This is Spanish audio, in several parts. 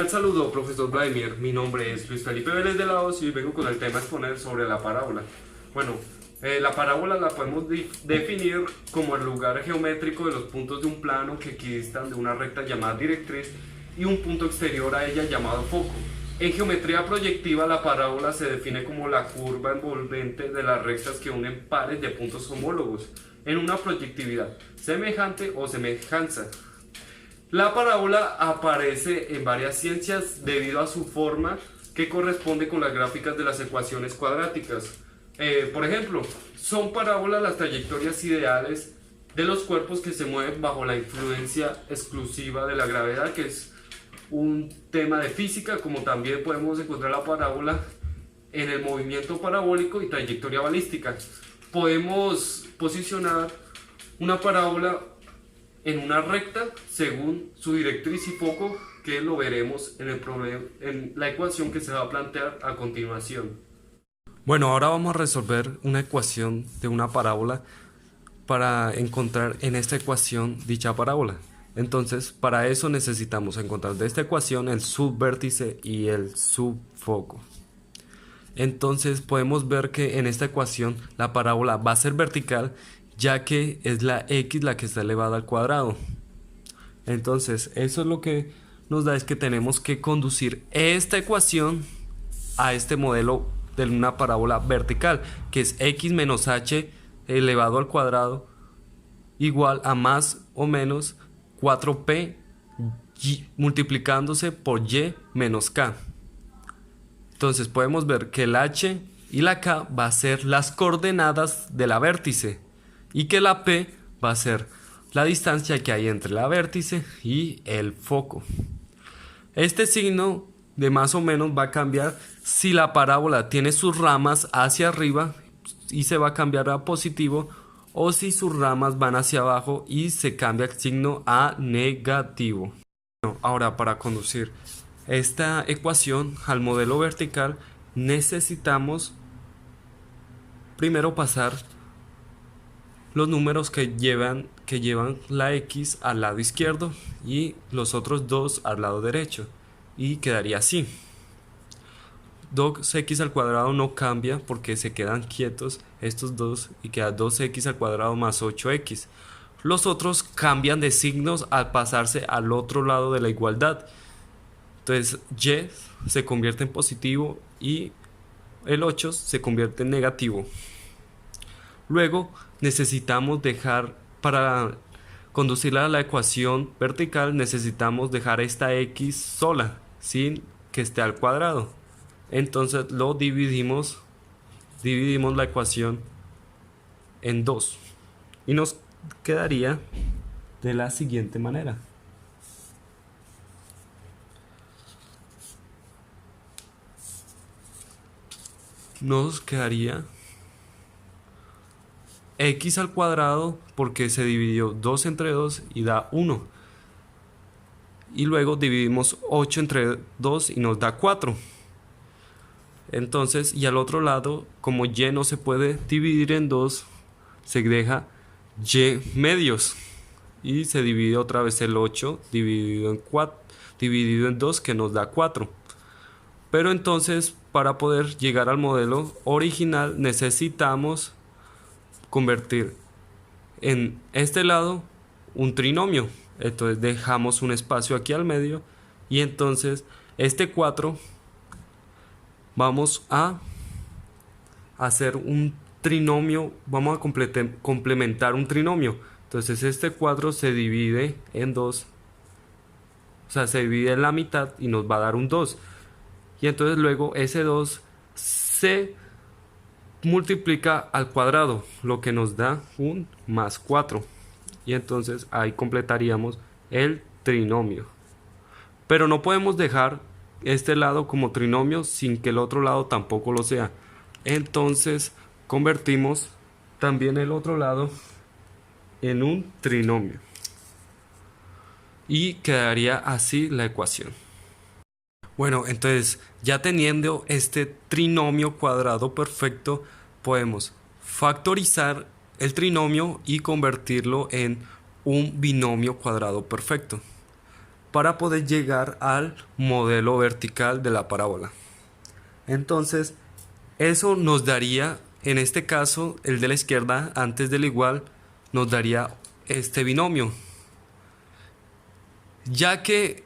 Un saludo, profesor Vladimir. Mi nombre es Luis Felipe Vélez de la Hoz y hoy vengo con el tema a exponer sobre la parábola. Bueno, la parábola la podemos definir como el lugar geométrico de los puntos de un plano que equidistan de una recta llamada directriz y un punto exterior a ella llamado foco. En geometría proyectiva, la parábola se define como la curva envolvente de las rectas que unen pares de puntos homólogos en una proyectividad semejante o semejanza. La parábola aparece en varias ciencias debido a su forma que corresponde con las gráficas de las ecuaciones cuadráticas. Por ejemplo, son parábolas las trayectorias ideales de los cuerpos que se mueven bajo la influencia exclusiva de la gravedad, que es un tema de física, como también podemos encontrar la parábola en el movimiento parabólico y trayectoria balística. Podemos posicionar una parábola en una recta según su directriz y foco, que lo veremos en la ecuación que se va a plantear a continuación. Bueno, ahora vamos a resolver una ecuación de una parábola para encontrar en esta ecuación dicha parábola. Entonces, para eso necesitamos encontrar de esta ecuación el subvértice y el subfoco. Entonces, podemos ver que en esta ecuación la parábola va a ser vertical, ya que es la x la que está elevada al cuadrado. Entonces, eso es lo que nos da, es que tenemos que conducir esta ecuación a este modelo de una parábola vertical, que es x menos h elevado al cuadrado igual a más o menos 4p multiplicándose por y menos k. Entonces podemos ver que el h y la k va a ser las coordenadas de la vértice y que la p va a ser la distancia que hay entre la vértice y el foco. Este signo de más o menos va a cambiar si la parábola tiene sus ramas hacia arriba y se va a cambiar a positivo, o si sus ramas van hacia abajo y se cambia el signo a negativo. Bueno, ahora, para conducir esta ecuación al modelo vertical necesitamos primero pasar los números que llevan la x al lado izquierdo y los otros dos al lado derecho, y quedaría así. 2x al cuadrado no cambia porque se quedan quietos estos dos y queda 2x al cuadrado más 8x. Los otros cambian de signos al pasarse al otro lado de la igualdad. Entonces y se convierte en positivo y el 8 se convierte en negativo. Luego necesitamos dejar, para conducirla a la ecuación vertical, necesitamos dejar esta x sola, sin que esté al cuadrado. Entonces lo dividimos la ecuación en dos y nos quedaría de la siguiente manera. Nos quedaría x al cuadrado, porque se dividió 2 entre 2 y da 1. Y luego dividimos 8 entre 2 y nos da 4. Entonces, y al otro lado, como y no se puede dividir en 2, se deja y medios. Y se divide otra vez el 8 dividido en 2, que nos da 4. Pero entonces, para poder llegar al modelo original, necesitamos convertir en este lado un trinomio. Entonces dejamos un espacio aquí al medio y entonces este 4 vamos a hacer un trinomio, vamos a complementar un trinomio. Entonces este 4 se divide en 2, o sea, se divide en la mitad y nos va a dar un 2. Y entonces luego ese 2 se multiplica al cuadrado, lo que nos da un más 4. Y entonces ahí completaríamos el trinomio. Pero no podemos dejar este lado como trinomio sin que el otro lado tampoco lo sea. Entonces convertimos también el otro lado en un trinomio. Y quedaría así la ecuación. Bueno, entonces ya teniendo este trinomio cuadrado perfecto, podemos factorizar el trinomio y convertirlo en un binomio cuadrado perfecto. para poder llegar al modelo vertical de la parábola. Entonces, eso nos daría, en este caso, el de la izquierda antes del igual, nos daría este binomio. Ya que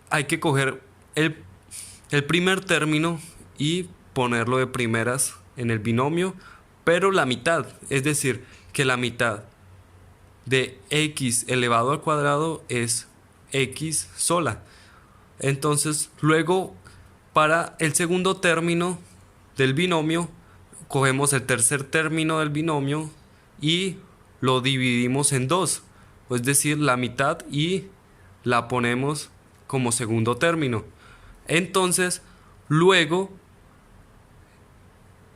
hay que coger el primer término y ponerlo de primeras en el binomio, pero la mitad, es decir, que la mitad de x elevado al cuadrado es x sola. Entonces, luego, para el segundo término del binomio, cogemos el tercer término del binomio y lo dividimos en dos, es decir, la mitad, y la ponemos como segundo término. Entonces, luego,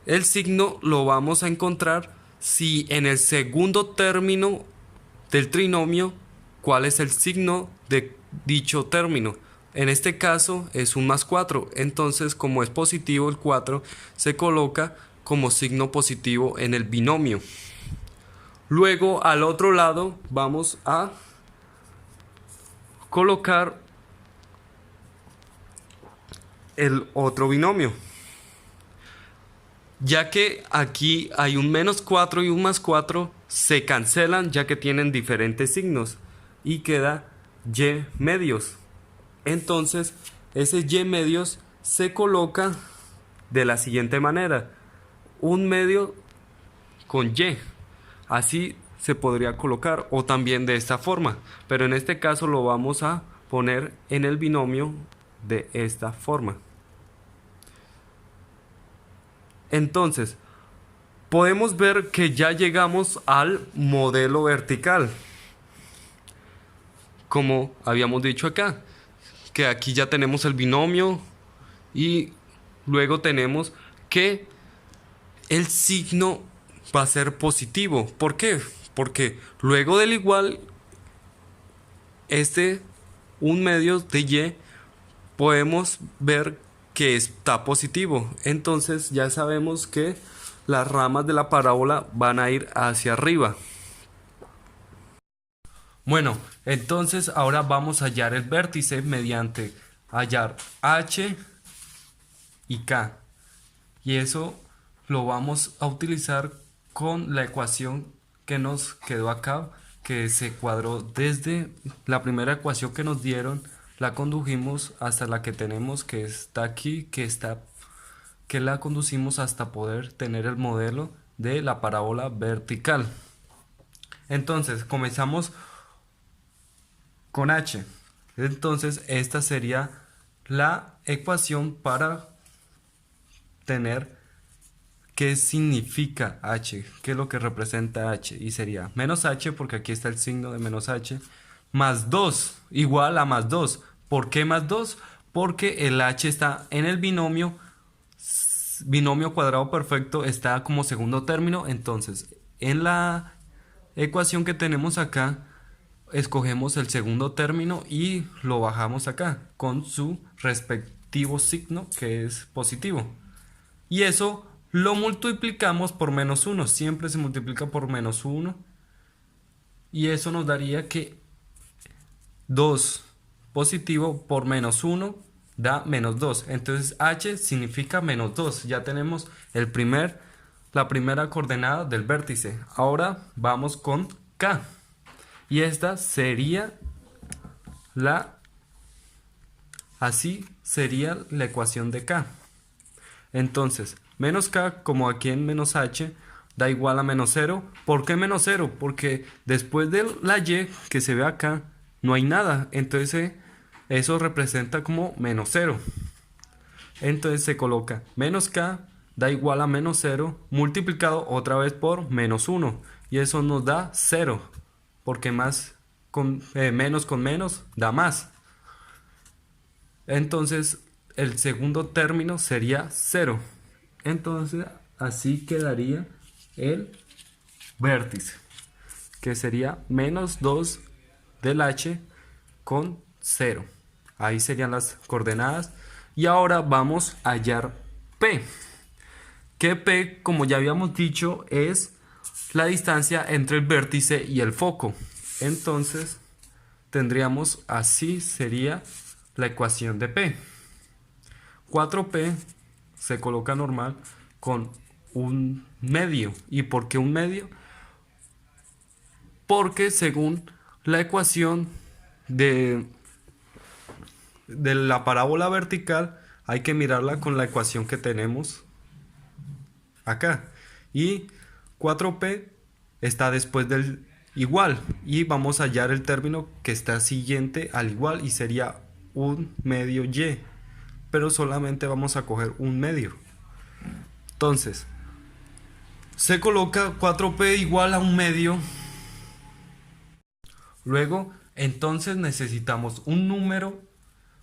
el signo lo vamos a encontrar si en el segundo término del trinomio, cuál es el signo de dicho término. En este caso es un más 4, entonces como es positivo el 4, se coloca como signo positivo en el binomio. Luego al otro lado vamos a colocar el otro binomio. Ya que aquí hay un menos 4 y un más 4, se cancelan ya que tienen diferentes signos y queda y medios. Entonces, ese y medios se coloca de la siguiente manera: un medio con y. Así se podría colocar, o también de esta forma, pero en este caso lo vamos a poner en el binomio de esta forma. Entonces, podemos ver que ya llegamos al modelo vertical, como habíamos dicho acá, que aquí ya tenemos el binomio y luego tenemos que el signo va a ser positivo. ¿Por qué? Porque luego del igual, un medio de y, podemos ver que está positivo. Entonces ya sabemos que las ramas de la parábola van a ir hacia arriba. Bueno, entonces ahora vamos a hallar el vértice mediante hallar h y k. Y eso lo vamos a utilizar con la ecuación que nos quedó acá, que se cuadró desde la primera ecuación que nos dieron, la condujimos hasta la que tenemos, que está aquí, que la conducimos hasta poder tener el modelo de la parábola vertical. Entonces, comenzamos con h. Entonces, esta sería la ecuación para tener qué significa h, qué es lo que representa h, y sería menos h, porque aquí está el signo de menos h, más 2, igual a más 2. ¿Por qué más 2? Porque el h está en el binomio cuadrado perfecto, está como segundo término. Entonces, en la ecuación que tenemos acá, escogemos el segundo término y lo bajamos acá con su respectivo signo, que es positivo. Y eso lo multiplicamos por menos 1. Siempre se multiplica por menos 1. Y eso nos daría que 2 positivo por menos 1 da menos 2. Entonces h significa menos 2. Ya tenemos la primera coordenada del vértice. Ahora vamos con k. Y esta sería así sería la ecuación de k. Entonces, menos k, como aquí en menos h, da igual a menos 0. ¿Por qué menos 0? Porque después de la y que se ve acá, no hay nada. Entonces, eso representa como menos 0. Entonces se coloca menos k da igual a menos 0 multiplicado otra vez por menos 1. Y eso nos da 0. Porque menos con menos da más. Entonces el segundo término sería 0. Entonces así quedaría el vértice, que sería menos 2 del h con 0. Ahí serían las coordenadas. Y ahora vamos a hallar P. Que P, como ya habíamos dicho, es la distancia entre el vértice y el foco. Entonces tendríamos, así sería la ecuación de P. 4P se coloca normal con un medio. ¿Y por qué un medio? Porque según la ecuación de la parábola vertical, hay que mirarla con la ecuación que tenemos acá. Y 4P está después del igual. Y vamos a hallar el término que está siguiente al igual y sería un medio Y. Pero solamente vamos a coger un medio. Entonces, se coloca 4P igual a un medio. Luego, entonces necesitamos un número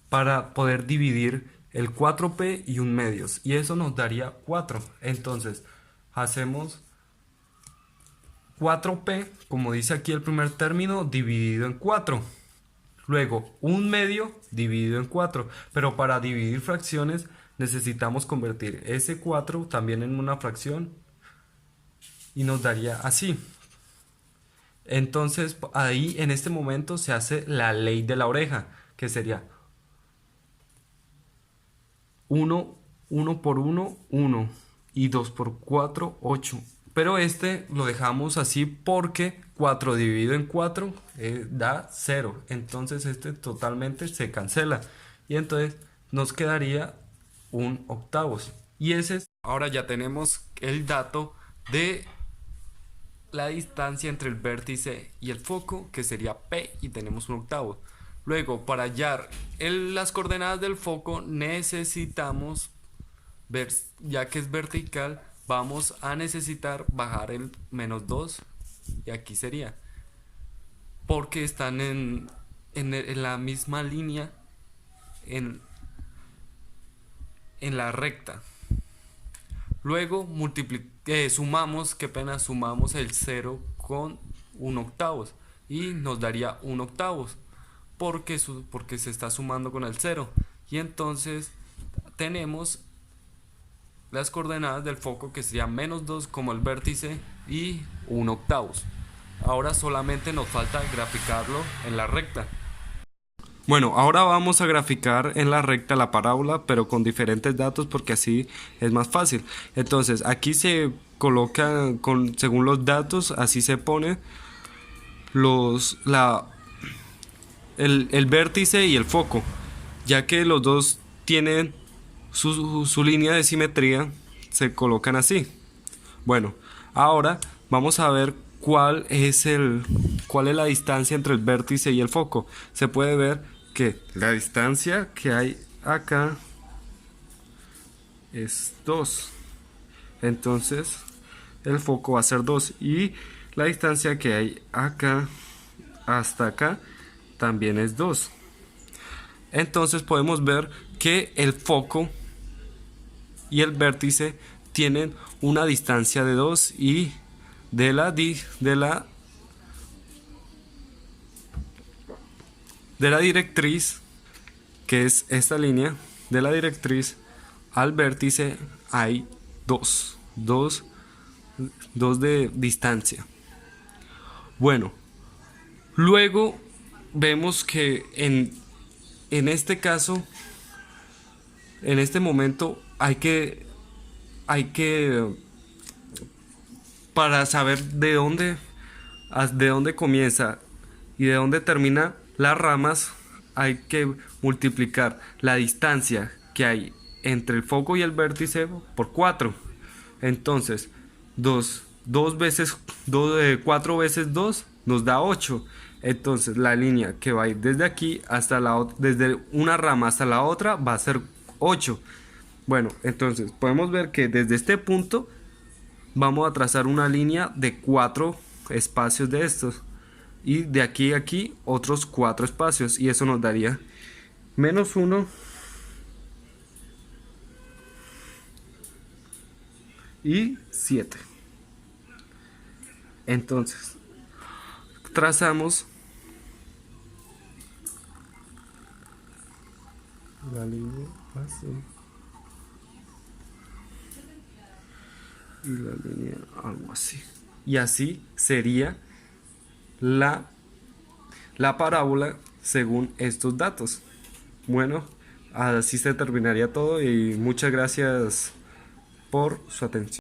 para poder dividir el 4P y un medios. Y eso nos daría 4. Entonces, hacemos 4P, como dice aquí el primer término, dividido en 4. Luego, un medio dividido en 4. Pero para dividir fracciones necesitamos convertir ese 4 también en una fracción. Y nos daría así. Entonces, ahí en este momento se hace la ley de la oreja, que sería 1 por 1, 1. Y 2 por 4, 8. Pero este lo dejamos así porque 4 dividido en 4 da 0. Entonces este totalmente se cancela. Y entonces nos quedaría un octavos. Y ese es... Ahora ya tenemos el dato de la distancia entre el vértice y el foco, que sería P, y tenemos un octavo. Luego, para hallar las coordenadas del foco, necesitamos ver, ya que es vertical, vamos a necesitar bajar el -2, y aquí sería, porque están en la misma línea, en la recta. Luego sumamos el 0 con 1 octavos y nos daría 1 octavos porque se está sumando con el 0. Y entonces tenemos las coordenadas del foco, que sería -2 como el vértice y 1 octavos. Ahora solamente nos falta graficarlo en la recta. Bueno, ahora vamos a graficar en la recta la parábola, pero con diferentes datos porque así es más fácil. Entonces, aquí se coloca según los datos, así se pone el vértice y el foco, ya que los dos tienen su línea de simetría, se colocan así. Bueno, ahora vamos a ver cuál es la distancia entre el vértice y el foco. Se puede ver que la distancia que hay acá es 2. Entonces el foco va a ser 2. Y la distancia que hay acá hasta acá también es 2. Entonces podemos ver que el foco y el vértice tienen una distancia de 2 y de la directriz, que es esta línea, de la directriz al vértice hay 2 de distancia. Bueno, luego vemos que en este caso, en este momento hay que para saber de dónde comienza y de dónde termina las ramas, hay que multiplicar la distancia que hay entre el foco y el vértice por 4. Entonces 4 veces 2 nos da 8. Entonces la línea que va a ir desde aquí hasta desde una rama hasta la otra va a ser 8. Bueno, entonces podemos ver que desde este punto vamos a trazar una línea de 4 espacios de estos. Y de aquí a aquí otros 4 espacios. Y eso nos daría -1 y 7. Entonces trazamos la línea así y la línea algo así. Y así sería la la parábola según estos datos. Bueno, así se terminaría todo y muchas gracias por su atención.